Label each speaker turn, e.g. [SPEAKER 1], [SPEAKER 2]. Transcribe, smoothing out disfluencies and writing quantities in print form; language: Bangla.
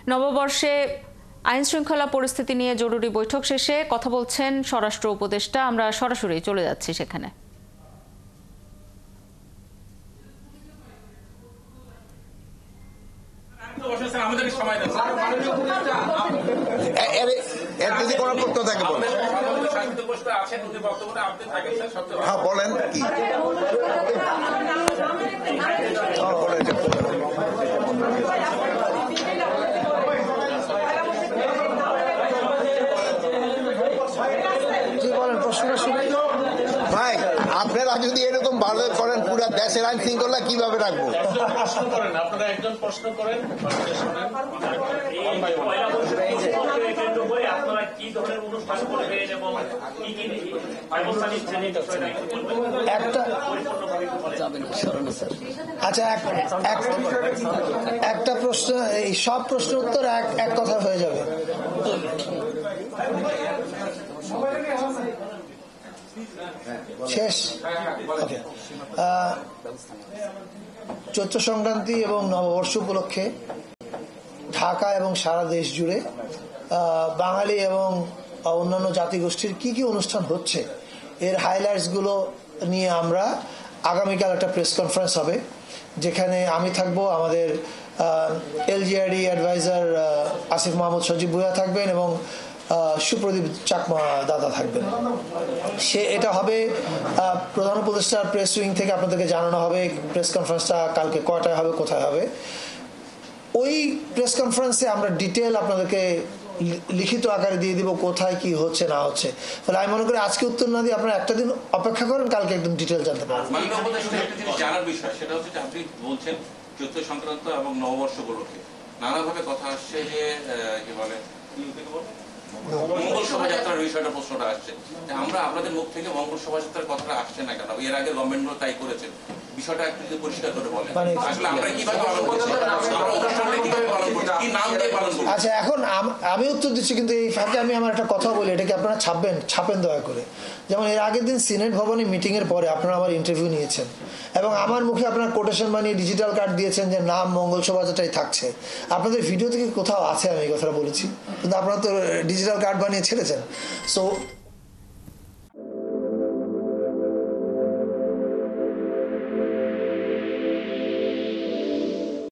[SPEAKER 1] নববর্ষে আইন শৃঙ্খলা পরিস্থিতি নিয়ে জরুরি বৈঠক শেষে কথা বলছেন স্বরাষ্ট্র উপদেষ্টা। আমরা সরাসরি চলে যাচ্ছি সেখানে।
[SPEAKER 2] বলেন কি ভাই, আপনারা যদি এরকম ভালো করেন পুরো দেশের আইন শৃঙ্খলা কিভাবে রাখবো?
[SPEAKER 3] আচ্ছা, একটা প্রশ্ন, এই সব প্রশ্ন উত্তর এক কথা হয়ে যাবে। শেষ। চৈত্র সংক্রান্তি এবং নববর্ষ উপলক্ষে ঢাকা এবং সারা দেশ জুড়ে বাঙালি এবং অন্যান্য জাতিগোষ্ঠীর কি কি অনুষ্ঠান হচ্ছে এর হাইলাইটস গুলো নিয়ে আমরা আগামীকাল একটা প্রেস কনফারেন্স হবে, যেখানে আমি থাকবো, আমাদের এলজিআরডি অ্যাডভাইজার আসিফ মাহমুদ সজীব ভুঁইয়া থাকবেন এবং সুপ্রদীপ চাকমা দাদা থাকবেন। এটা হবে প্রধান উপদেষ্টার প্রেস উইং থেকে আপনাদেরকে জানানো হবে প্রেস কনফারেন্সটা কালকে কয়টায় হবে, কোথায় হবে। ওই প্রেস কনফারেন্সে আমরা ডিটেল আপনাদেরকে লিখিত আকারে দিয়ে দিব কোথায় কি হচ্ছে না হচ্ছে। তাহলে আমি মনে করি আজকে উত্তর না দিয়ে আপনারা একটা দিন অপেক্ষা করেন, কালকে একদম ডিটেল জানতে পারবেন।
[SPEAKER 4] জানার বিষয় সেটা হচ্ছে আপনি বলছেন চৈত্র সংক্রান্ত এবং নববর্ষ উপলক্ষে নানাভাবে কথা আসছে যে কি বলে মঙ্গল শোভাযাত্রার বিষয়টা প্রশ্নটা আসছে। আমরা আপনাদের মুখ থেকে মঙ্গল শোভাযাত্রার কথাটা আসছে না কেন? এর আগে গভর্নমেন্ট তাই করেছে, বিষয়টা একটু যদি পরিষ্কার করে বলেন। আসলে আমরা কিভাবে পালন করছি, আমরা অনুষ্ঠানটা কিভাবে পালন করছি, কি নাম দিয়ে পালন করছি?
[SPEAKER 3] আচ্ছা, এখন আমি উত্তর দিচ্ছি, কিন্তু এই ফাঁকে আমি আমার একটা কথা বলি, এটাকে আপনারা ছাপেন দয়া করে। যেমন এর আগের দিন সিনেট ভবনে মিটিং এর পরে আপনারা আমার ইন্টারভিউ নিয়েছেন এবং আমার মুখে আপনারা কোটেশন বানিয়ে ডিজিটাল কার্ড দিয়েছেন যে নাম মঙ্গল শোভাযাত্রায় থাকছে। আপনাদের ভিডিও থেকে কোথাও আছে আমি এই কথাটা বলেছি, কিন্তু আপনারা তো ডিজিটাল কার্ড বানিয়ে ছেড়েছেন। সো